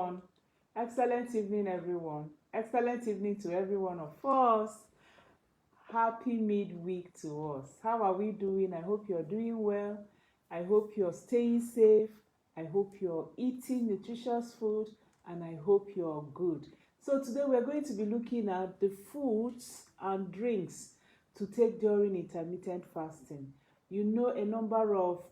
everyone. Excellent evening, everyone. Excellent evening to every one of us. Happy midweek to us. How are we doing? I hope you're doing well. I hope you're staying safe. I hope you're eating nutritious food, and I hope you're good. So today we're going to be looking at the foods and drinks to take during intermittent fasting. You know, a number of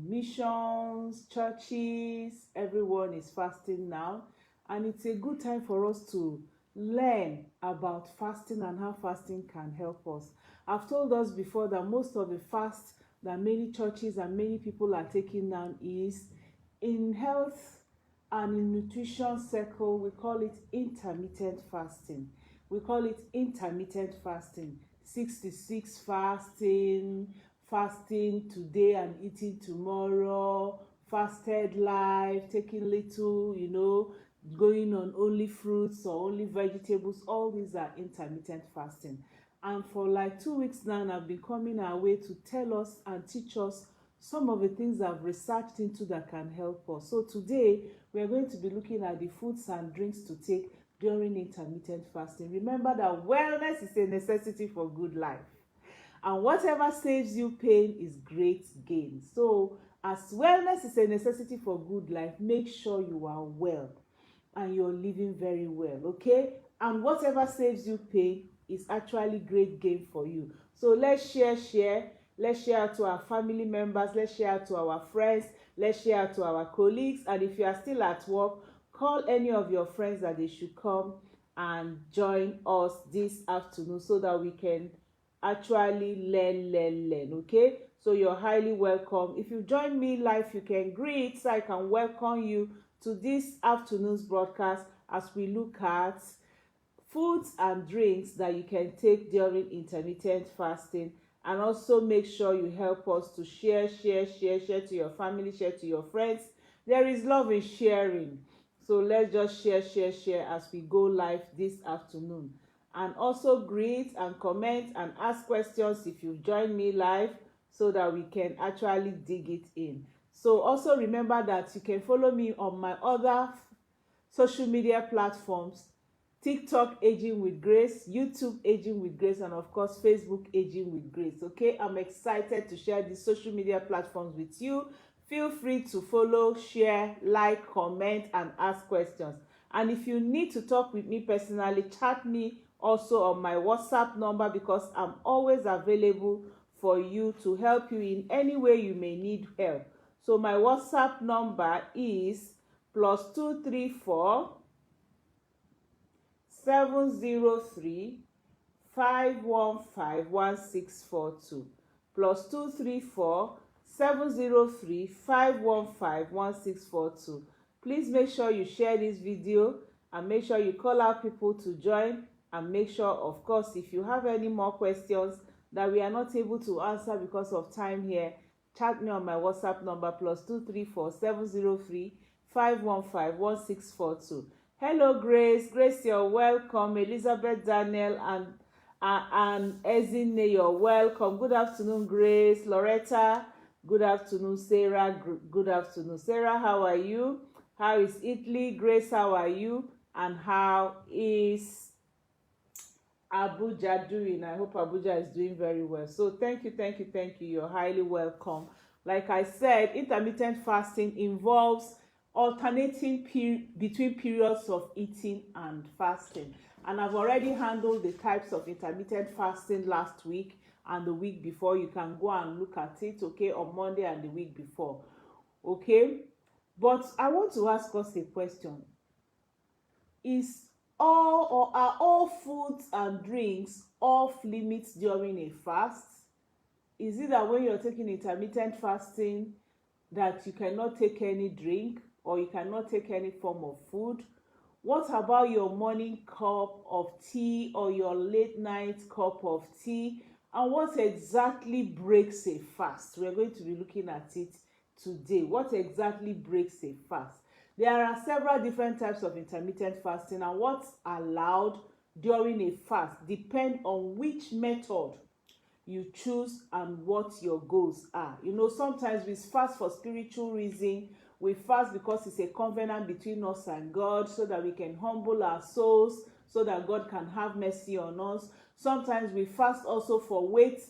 missions, churches, everyone is fasting now, and it's a good time for us to learn about fasting and how fasting can help us. I've told us before that most of the fast that many churches and many people are taking now is in health and in nutrition circle. We call it intermittent fasting. We call it intermittent fasting, 6 to 6 fasting, fasting today and eating tomorrow, fasted life, taking little, going on only fruits or only vegetables. All these are intermittent fasting. And for like 2 weeks now, I've been coming our way to tell us and teach us some of the things I've researched into that can help us. So today, we are going to be looking at the foods and drinks to take during intermittent fasting. Remember that wellness is a necessity for good life. And whatever saves you pain is great gain. So as wellness is a necessity for good life, make sure you are well and you're living very well, okay? And whatever saves you pain is actually great gain for you. So let's share. Let's share to our family members. Let's share to our friends. Let's share to our colleagues. And if you are still at work, call any of your friends that they should come and join us this afternoon so that we can actually learn, okay? So you're highly welcome. If you join me live, you can greet so I can welcome you to this afternoon's broadcast as we look at foods and drinks that you can take during intermittent fasting. And also make sure you help us to share to your family, share to your friends. There is love in sharing. So let's just share as we go live this afternoon. And also greet and comment and ask questions if you've joined me live so that we can actually dig it in. So also remember that you can follow me on my other social media platforms: TikTok Aging with Grace, YouTube Aging with Grace, and of course Facebook Aging with Grace. Okay, I'm excited to share these social media platforms with you. Feel free to follow, share, like, comment, and ask questions. And if you need to talk with me personally, chat me also on my WhatsApp number, because I'm always available for you to help you in any way you may need help. So my WhatsApp number is +234 703 515 1642, +234 703 515 1642. Please make sure you share this video and make sure you call out people to join, and make sure, of course, if you have any more questions that we are not able to answer because of time here, chat me on my WhatsApp number +234 703 515 1642. Hello, Grace. Grace, you're welcome. Elizabeth, Daniel, and Ezine, you're welcome. Good afternoon, Grace. Loretta, good afternoon. Sarah, good afternoon. Sarah, how are you? How is Italy? Grace, how are you? And how is Abuja doing? I hope Abuja is doing very well. So thank you. You're highly welcome. Like I said, intermittent fasting involves alternating between periods of eating and fasting. And I've already handled the types of intermittent fasting last week and the week before. You can go and look at it, okay, on Monday and the week before, okay? But I want to ask us a question. Are all foods and drinks off limits during a fast? Is it that when you're taking intermittent fasting that you cannot take any drink or you cannot take any form of food? What about your morning cup of tea or your late night cup of tea? And what exactly breaks a fast? We're going to be looking at it today. What exactly breaks a fast? There are several different types of intermittent fasting, and what's allowed during a fast depend on which method you choose and what your goals are. Sometimes we fast for spiritual reason, We fast because it's a covenant between us and God, so that we can humble our souls, so that God can have mercy on us. Sometimes we fast also for weight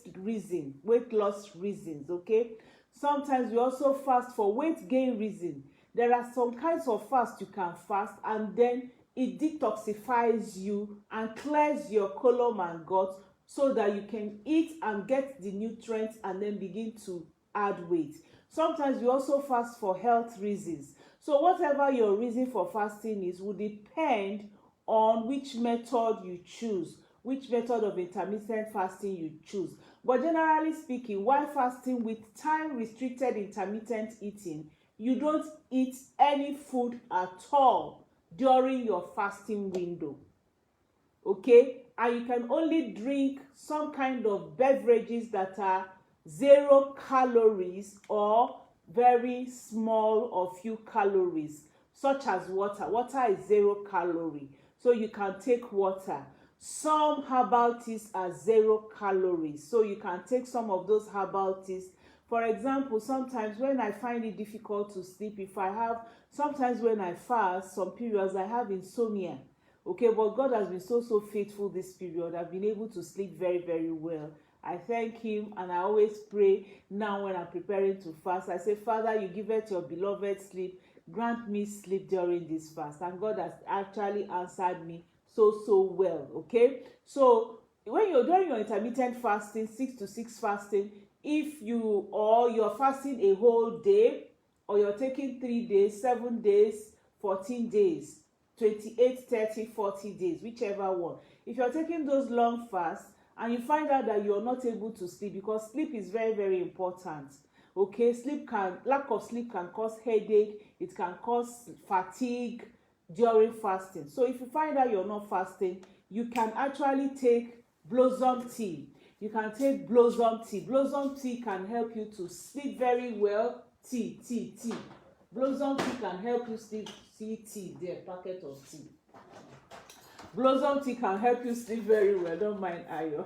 loss reasons, okay? Sometimes we also fast for weight gain reason. There are some kinds of fast you can fast, and then it detoxifies you and clears your colon and gut, so that you can eat and get the nutrients and then begin to add weight. Sometimes you also fast for health reasons. So whatever your reason for fasting is will depend on which method you choose, which method of intermittent fasting you choose. But generally speaking, while fasting with time restricted intermittent eating, you don't eat any food at all during your fasting window, okay? And you can only drink some kind of beverages that are 0 calories or very small or few calories, such as water. Water is 0 calorie, so you can take water. Some herbal teas are 0 calories, so you can take some of those herbal teas. For example, sometimes when I find it difficult to sleep, sometimes when I fast, some periods I have insomnia, okay? But God has been so faithful this period. I've been able to sleep very well. I thank him, and I always pray now when I'm preparing to fast. I say, Father, you giveth your beloved sleep. Grant me sleep during this fast. And God has actually answered me so well, okay? So when you're doing your intermittent fasting, 6 to 6 fasting, if you're fasting a whole day, or you're taking 3 days, 7 days, 14 days, 28, 30, 40 days, whichever one. If you're taking those long fasts and you find out that you're not able to sleep, because sleep is very important, okay? Lack of sleep can cause headache, it can cause fatigue during fasting. So if you find out you're not fasting, you can actually take blossom tea. You can take blossom tea. Blossom tea can help you to sleep very well. Tea. Blossom tea can help you sleep. See tea there, packet of tea. Blossom tea can help you sleep very well. Don't mind Ayo.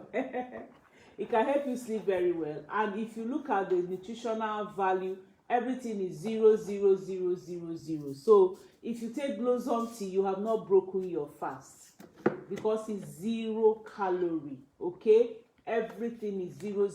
It can help you sleep very well. And if you look at the nutritional value, everything is 0. So if you take blossom tea, you have not broken your fast, because it's 0 calorie, okay? Everything is 0.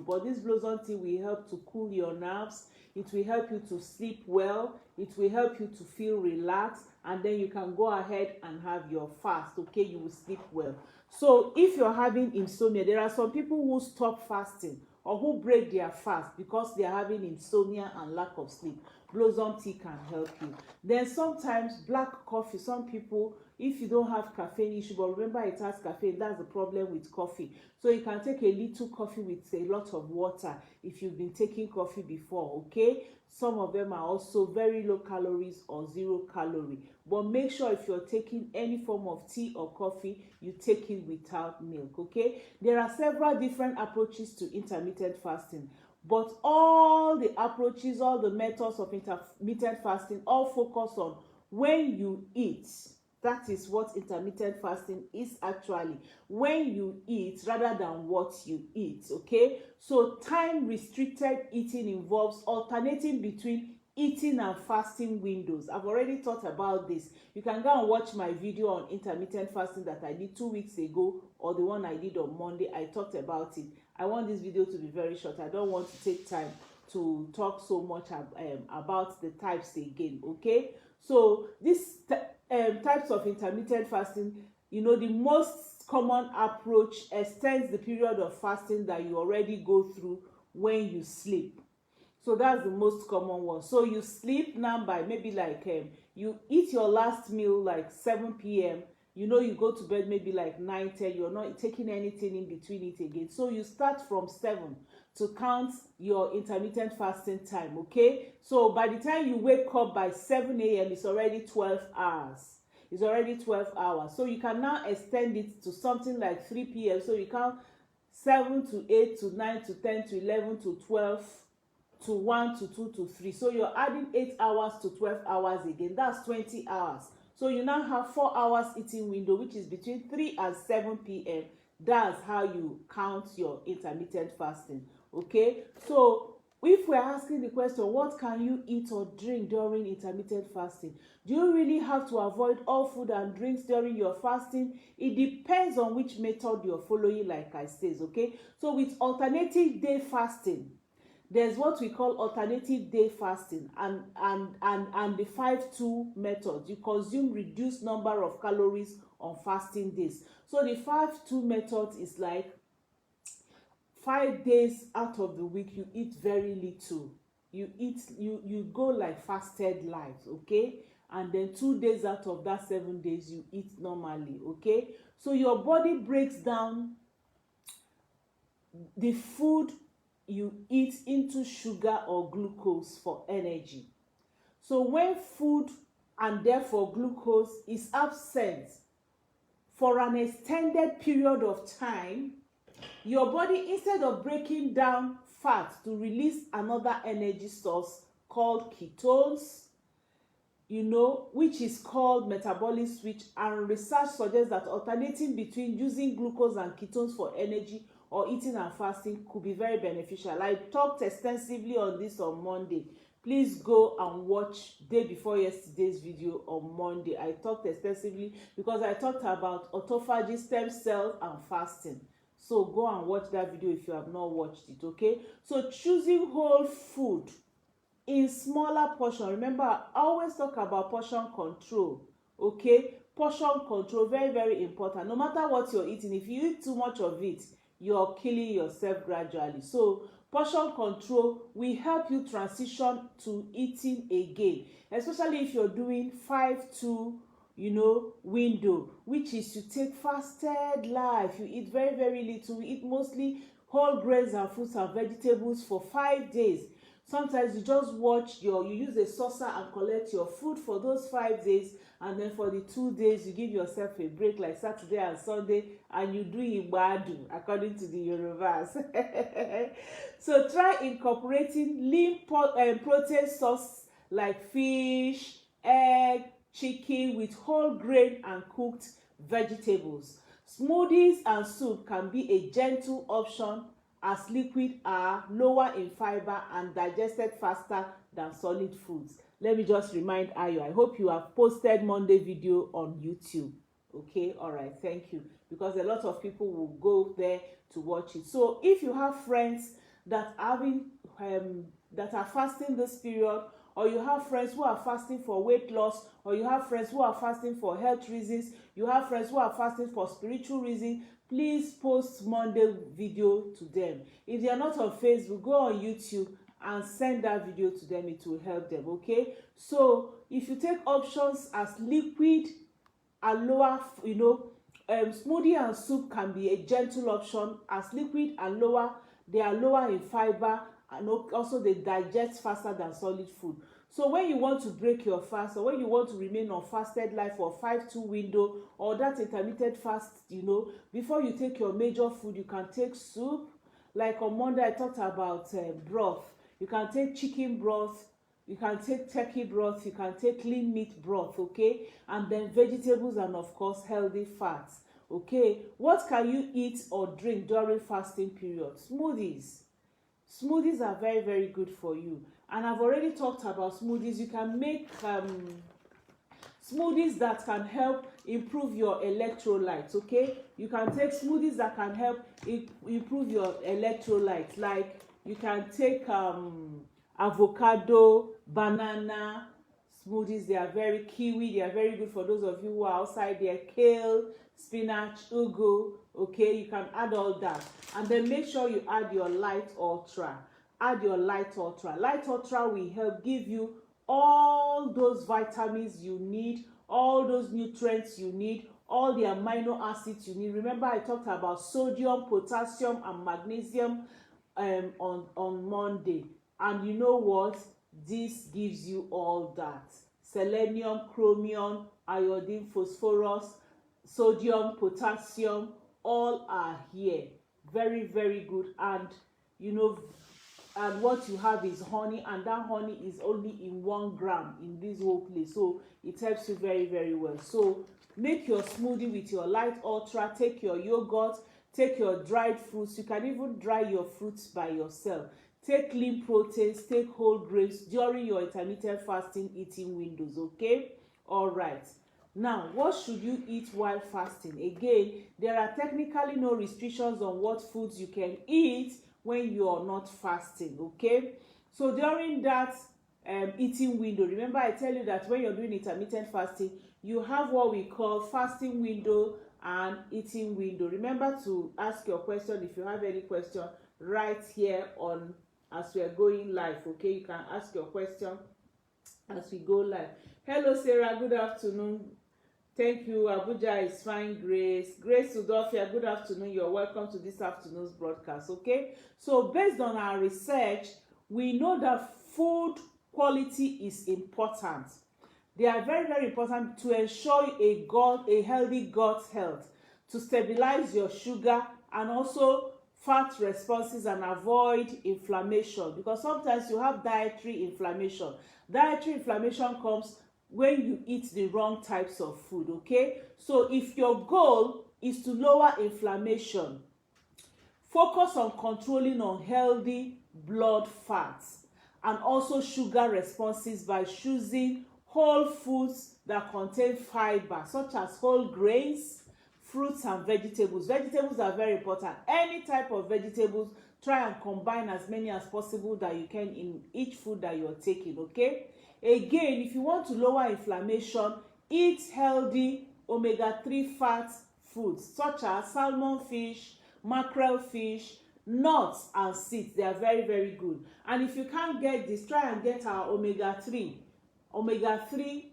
But this blossom tea will help to cool your nerves. It will help you to sleep well. It will help you to feel relaxed, and then you can go ahead and have your fast, okay? You will sleep well. So if you're having insomnia, there are some people who stop fasting or who break their fast because they are having insomnia and lack of sleep. Blossom tea can help you. Then sometimes black coffee, some people, if you don't have caffeine issue, but remember it has caffeine, that's the problem with coffee. So you can take a little coffee with a lot of water if you've been taking coffee before, okay? Some of them are also very low calories or 0 calorie. But make sure if you're taking any form of tea or coffee, you take it without milk, okay? There are several different approaches to intermittent fasting, but all the approaches, all the methods of intermittent fasting all focus on when you eat. That is what intermittent fasting is actually. When you eat rather than what you eat, okay? So time restricted eating involves alternating between eating and fasting windows. I've already talked about this. You can go and watch my video on intermittent fasting that I did 2 weeks ago, or the one I did on Monday. I talked about it. I want this video to be very short. I don't want to take time to talk so much about the types again, okay? So these types of intermittent fasting, the most common approach extends the period of fasting that you already go through when you sleep. So that's the most common one. So you sleep now by maybe like you eat your last meal like 7 p.m. You go to bed maybe like 9, 10. You're not taking anything in between it again. So you start from 7 to count your intermittent fasting time, okay? So by the time you wake up by 7 a.m., it's already 12 hours. It's already 12 hours. So you can now extend it to something like 3 p.m. So you count 7 to 8 to 9 to 10 to 11 to 12 to 1 to 2 to 3. So you're adding 8 hours to 12 hours again. That's 20 hours. So you now have 4 hours eating window, which is between 3 and 7 p.m. That's how you count your intermittent fasting, okay? So if we're asking the question, what can you eat or drink during intermittent fasting? Do you really have to avoid all food and drinks during your fasting? It depends on which method you're following, like I says, okay? So with alternative day fasting, there's what we call alternative day fasting, and the 5-2 method. You consume reduced number of calories on fasting days. So the 5-2 method is like 5 days out of the week you eat very little. You go like fasted life, okay? And then 2 days out of that 7 days you eat normally, okay? So your body breaks down the food you eat into sugar or glucose for energy. So when food and therefore glucose is absent for an extended period of time, your body, instead of breaking down fat to release another energy source called ketones, which is called metabolic switch, and research suggests that alternating between using glucose and ketones for energy or eating and fasting could be very beneficial. I talked extensively on this on Monday. Please go and watch day before yesterday's video on Monday. I talked extensively because I talked about autophagy, stem cells, and fasting. So go and watch that video if you have not watched it, okay? So choosing whole food in smaller portion. Remember, I always talk about portion control, okay? Portion control, very, very important. No matter what you're eating, if you eat too much of it, you're killing yourself gradually. So portion control will help you transition to eating again, especially if you're doing 5-2 window, which is to take fasted life. You eat very, very little. You eat mostly whole grains and fruits and vegetables for 5 days. Sometimes you just you use a saucer and collect your food for those 5 days, and then for the 2 days you give yourself a break, like Saturday and Sunday, and you do igbadu according to the Yorubas. So try incorporating lean protein source like fish, egg, chicken with whole grain and cooked vegetables. Smoothies and soup can be a gentle option, as liquid are lower in fiber and digested faster than solid foods. Let me just remind Ayo, I hope you have posted Monday video on YouTube. Okay, all right, thank you, because a lot of people will go there to watch it. So if you have friends that are fasting this period, or you have friends who are fasting for weight loss, or you have friends who are fasting for health reasons, you have friends who are fasting for spiritual reasons, please post Monday video to them. If they are not on Facebook, go on YouTube and send that video to them. It will help them, okay? So if you take options as liquid and lower, smoothie and soup can be a gentle option. As liquid and lower, they are lower in fiber, and also they digest faster than solid food. So when you want to break your fast, or when you want to remain on fasted life for 5-2 window, or that intermittent fast, before you take your major food, you can take soup. Like on Monday I talked about broth. You can take chicken broth, you can take turkey broth, you can take lean meat broth, okay? And then vegetables, and of course healthy fats, okay? What can you eat or drink during fasting period? Smoothies are very, very good for you. And I've already talked about smoothies. You can make smoothies that can help improve your electrolytes, okay? You can take smoothies that can help improve your electrolytes. Like you can take avocado, banana smoothies. They are very kiwi. They are very good for those of you who are outside there. Kale, spinach, ugu, okay? You can add all that. And then make sure you add your light ultra. Add your light ultra. Light ultra will help give you all those vitamins you need, all those nutrients you need, all the amino acids you need. Remember I talked about sodium, potassium, and magnesium on Monday. And you know what? This gives you all that. Selenium, chromium, iodine, phosphorus, sodium, potassium, all are here. Very, very good. And and what you have is honey, and that honey is only in 1 gram in this whole place, so it helps you very, very well. So make your smoothie with your light ultra. Take your yogurt, take your dried fruits. You can even dry your fruits by yourself. take lean proteins, take whole grains during your intermittent fasting eating windows. Okay, all right. Now, what should you eat while fasting? Again, there are technically no restrictions on what foods you can eat when you are not fasting. Okay, so during that eating window, remember I tell you that when you're doing intermittent fasting, you have what we call fasting window and eating window. Remember to ask your question. If you have any question, right here on as we are going live. Okay, you can ask your question as we go live. Hello Sarah, good afternoon. Thank you. Abuja is fine. Grace Udofia, good afternoon. You're welcome to this afternoon's broadcast. Okay, so based on our research, we know that food quality is important. They are very, very important to ensure a healthy gut health, to stabilize your sugar and also fat responses and avoid inflammation, because sometimes you have dietary inflammation. Dietary inflammation comes when you eat the wrong types of food. Okay, so if your goal is to lower inflammation, focus on controlling unhealthy blood fats and also sugar responses by choosing whole foods that contain fiber, such as whole grains, fruits and vegetables. Vegetables are very important. Any type of vegetables, try and combine as many as possible that you can in each food that you're taking. Okay, again, if you want to lower inflammation, eat healthy omega-3 fat foods such as salmon fish, mackerel fish, nuts and seeds. They are very, very good. And if you can't get this, try and get our omega-3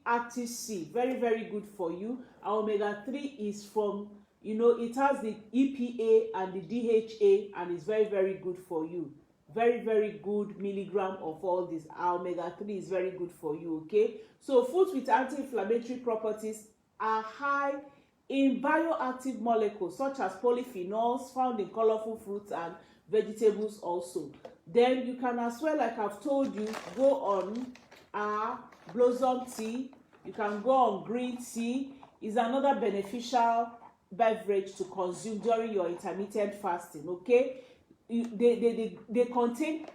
active sea. Very, very good for you. Our omega-3 is from, it has the EPA and the DHA, and it's very, very good for you. Very, very good milligram of all this. Our omega-3 is very good for you. Okay, so foods with anti-inflammatory properties are high in bioactive molecules such as polyphenols found in colorful fruits and vegetables also. Then you can as well, like I've told you, go on blossom tea. You can go on green tea. Is another beneficial beverage to consume during your intermittent fasting. Okay, they contain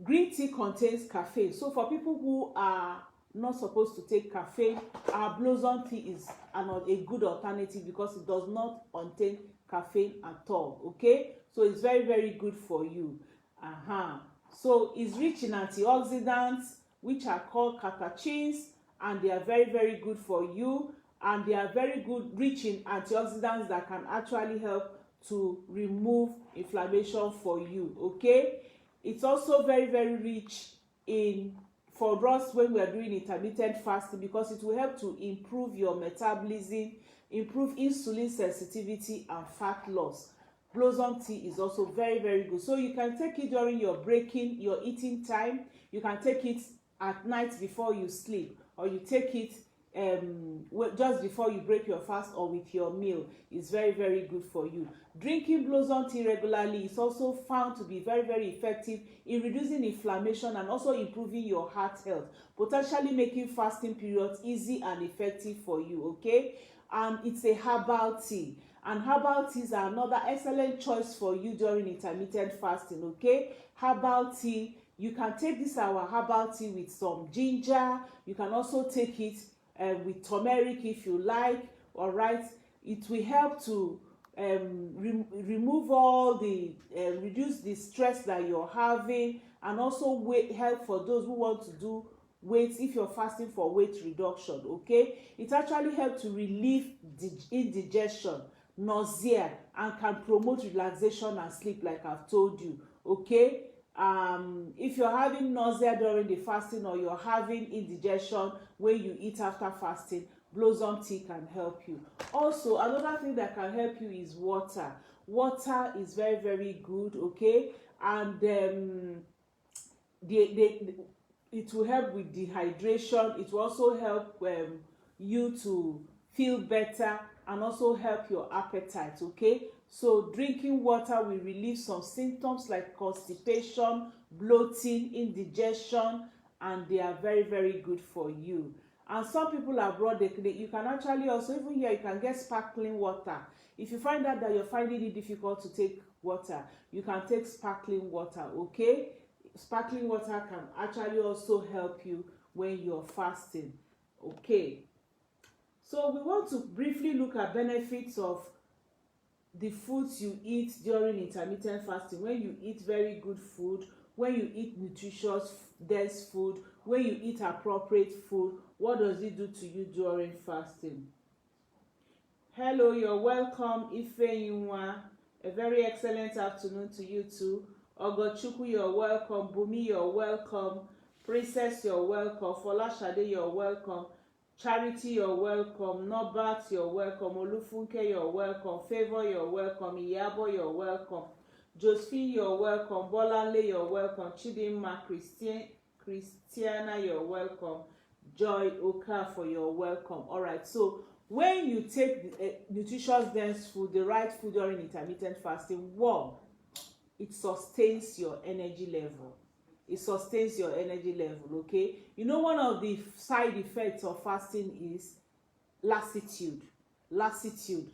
green tea contains caffeine, so for people who are not supposed to take caffeine, our blossom tea is a good alternative because it does not contain caffeine at all. Okay, so it's very, very good for you. So it's rich in antioxidants, which are called catechins, and they are very, very good for you, and they are very good, rich in antioxidants that can actually help to remove inflammation for you. Okay, it's also very, very rich in for us when we are doing intermittent fasting, because it will help to improve your metabolism, improve insulin sensitivity and fat loss. Blossom tea is also very, very good. So you can take it during your eating time. You can take it at night before you sleep, or you take it just before you break your fast or with your meal. Is very, very good for you. Drinking blossom tea regularly is also found to be very, very effective in reducing inflammation and also improving your heart health, potentially making fasting periods easy and effective for you. Okay, and it's a herbal tea, and herbal teas are another excellent choice for you during intermittent fasting. Okay, herbal tea, you can take this our herbal tea with some ginger. You can also take it with turmeric if you like. All right, it will help to remove all the reduce the stress that you're having, and also help for those who want to do weight, if you're fasting for weight reduction. Okay, it actually helps to relieve indigestion, nausea, and can promote relaxation and sleep, like I've told you. Okay, if you're having nausea during the fasting, or you're having indigestion when you eat after fasting, blossom tea can help you. Also, another thing that can help you is water. Water is very, very good. Okay, and it will help with dehydration. It will also help you to feel better and also help your appetite. Okay, so drinking water will relieve some symptoms like constipation, bloating, indigestion, and they are very, very good for you. And some people abroad, you can actually also, even here, you can get sparkling water. If you find out that you're finding it difficult to take water. You can take sparkling water, okay? Sparkling water can actually also help you when you're fasting, okay? So we want to briefly look at benefits of the foods you eat during intermittent fasting. When you eat very good food, when you eat nutritious dense food, when you eat appropriate food, what does it do to you during fasting? Hello, you're welcome. Ifeyinwa, a very excellent afternoon to you too. Ogochukwu, you're welcome. Bumi, you're welcome. Princess, you're welcome. Folashade, you're welcome. Charity, you're welcome. Nobat, you're welcome. Olufunke, you're welcome. Favor, you're welcome. Iyabo, you're welcome. Josephine, you're welcome. Bolanle, you're welcome. Chidinma, Christiana, you're welcome. Joy Okafor, you're welcome. All right, so when you take the, nutritious dense food, the right food during intermittent fasting, one, it sustains your energy level. It sustains your energy level, okay? You know, one of the side effects of fasting is lassitude. Lassitude.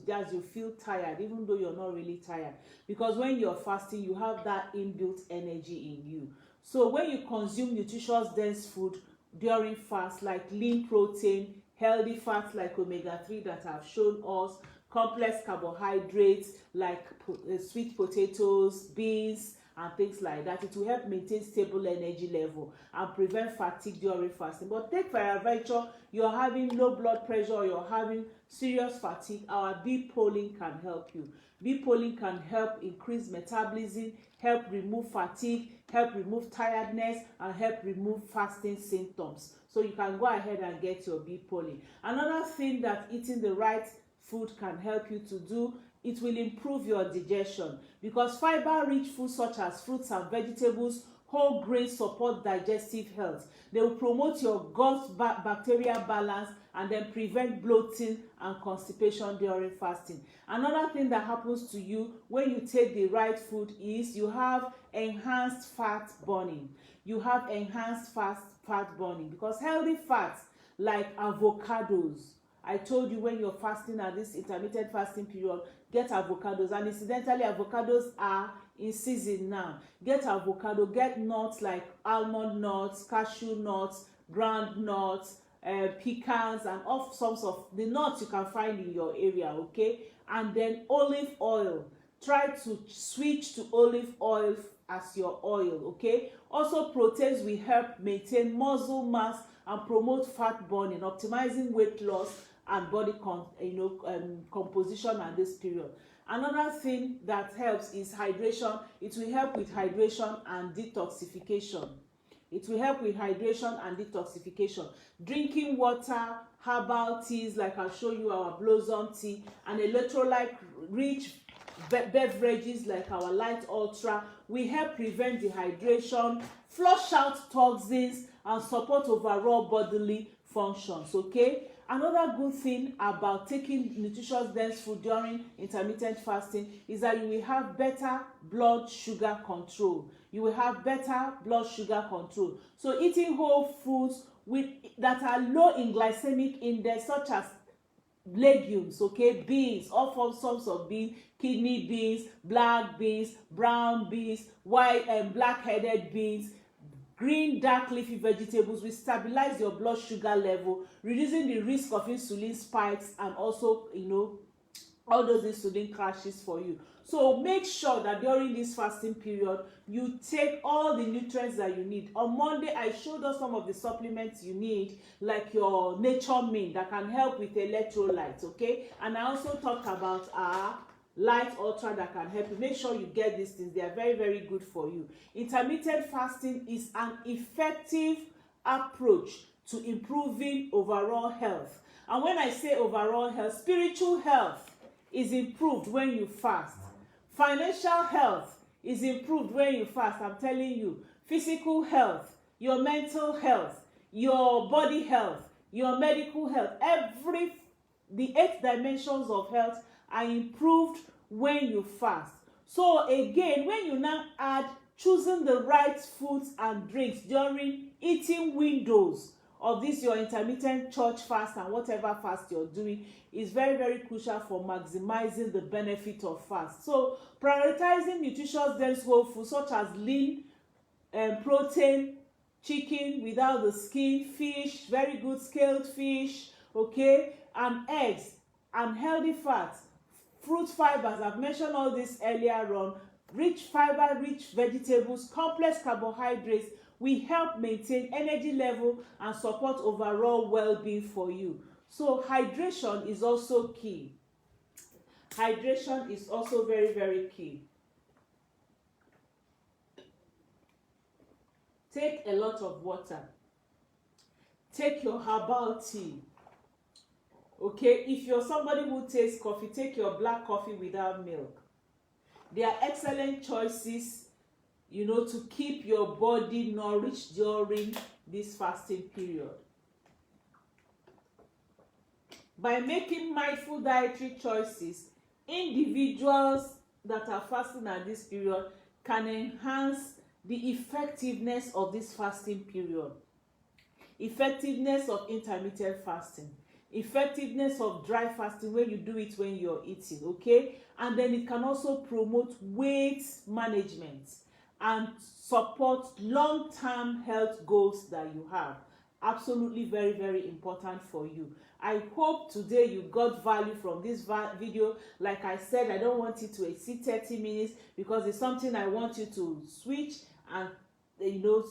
That's you feel tired, even though you're not really tired. Because when you're fasting, you have that inbuilt energy in you. So when you consume nutritious dense food during fast, like lean protein, healthy fats like omega-3 that I've shown us, complex carbohydrates like sweet potatoes, beans, and things like that, it will help maintain stable energy level and prevent fatigue during fasting. But take for adventure, you're having low blood pressure or you're having serious fatigue, our B-polling can help you. B-polling can help increase metabolism, help remove fatigue, help remove tiredness, and help remove fasting symptoms. So you can go ahead and get your B-polling. Another thing that eating the right food can help you to do, it will improve your digestion, because fiber-rich foods such as fruits and vegetables, whole grains support digestive health. They will promote your gut bacterial balance and then prevent bloating and constipation during fasting. Another thing that happens to you when you take the right food is you have enhanced fat burning. You have enhanced fat burning because healthy fats like avocados, I told you when you're fasting at this intermittent fasting period, get avocados. And incidentally, avocados are in season now. Get avocado, get nuts like almond nuts, cashew nuts, ground nuts, pecans, and all sorts of the nuts you can find in your area, okay? And then olive oil. Try to switch to olive oil as your oil, okay? Also, proteins will help maintain muscle mass and promote fat burning, optimizing weight loss and body composition at this period. Another thing that helps is hydration. It will help with hydration and detoxification. It will help with hydration and detoxification. Drinking water, herbal teas like I'll show you, our blossom tea, and electrolyte rich beverages like our light ultra will help prevent dehydration, flush out toxins, and support overall bodily functions, okay? Another good thing about taking nutritious dense food during intermittent fasting is that you will have better blood sugar control. You will have better blood sugar control. So eating whole foods that are low in glycemic index, such as legumes, okay, beans, all forms of beans, kidney beans, black beans, brown beans, white and black-headed beans, green dark leafy vegetables will stabilize your blood sugar level, reducing the risk of insulin spikes and also, all those insulin crashes for you. So make sure that during this fasting period, you take all the nutrients that you need. On Monday, I showed us some of the supplements you need, like your Nature Mint that can help with electrolytes, okay? And I also talked about our light ultra that can help you. Make sure you get these things. They are very, very good for you. Intermittent fasting is an effective approach to improving overall health. And when I say overall health, spiritual health is improved when you fast. Financial health is improved when you fast. I'm telling you. Physical health, your mental health, your body health, your medical health, the 8 dimensions of health are improved when you fast. So again, when you now add choosing the right foods and drinks during eating windows of this your intermittent church fast and whatever fast you're doing is very, very crucial for maximizing the benefit of fast. So prioritizing nutritious dense whole foods such as lean protein, chicken without the skin, fish, very good scaled fish, okay, and eggs and healthy fats, fruit fibers, I've mentioned all this earlier on, rich fiber, rich vegetables, complex carbohydrates will help maintain energy level and support overall well-being for you. So hydration is also key. Hydration is also very, very key. Take a lot of water. Take your herbal tea. Okay, if you're somebody who takes coffee, take your black coffee without milk. They are excellent choices, you know, to keep your body nourished during this fasting period. By making mindful dietary choices, individuals that are fasting at this period can enhance the effectiveness of this fasting period, effectiveness of intermittent fasting, effectiveness of dry fasting when you do it when you're eating, okay? And then it can also promote weight management and support long-term health goals that you have. Absolutely very, very important for you. I hope today you got value from this video. Like I said, I don't want it to exceed 30 minutes because it's something I want you to switch and, you know,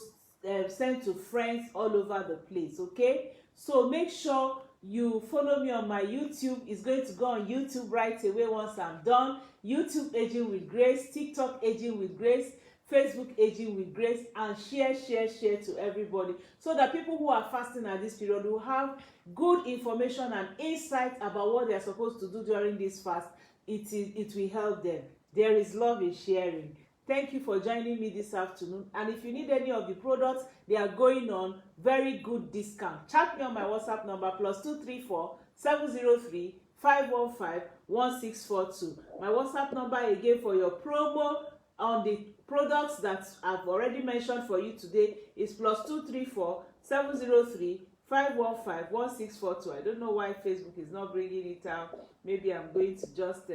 send to friends all over the place, okay? So make sure you follow me on my YouTube. It's going to go on YouTube right away once I'm done. YouTube Aging with Grace, TikTok Aging with Grace, Facebook Aging with Grace, and share to everybody so that people who are fasting at this period will have good information and insight about what they're supposed to do during this fast. It will help them. There is love in sharing. Thank you for joining me this afternoon. And if you need any of the products, they are going on very good discount. Chat me on my WhatsApp number +234 703 515 1642. My WhatsApp number again for your promo on the products that I've already mentioned for you today is +234 703 515 1642. I don't know why Facebook is not bringing it out. Maybe I'm going to just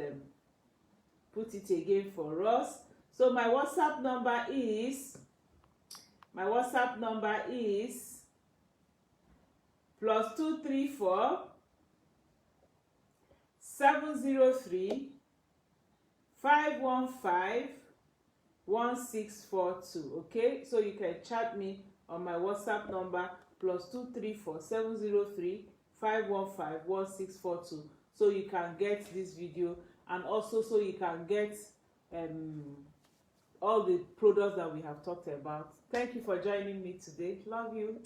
put it again for us. So my WhatsApp number is +234 703 515 1642. Okay, so you can chat me on my WhatsApp number +234 703 515 1642, so you can get this video, and also so you can get all the products that we have talked about. Thank you for joining me today. Love you.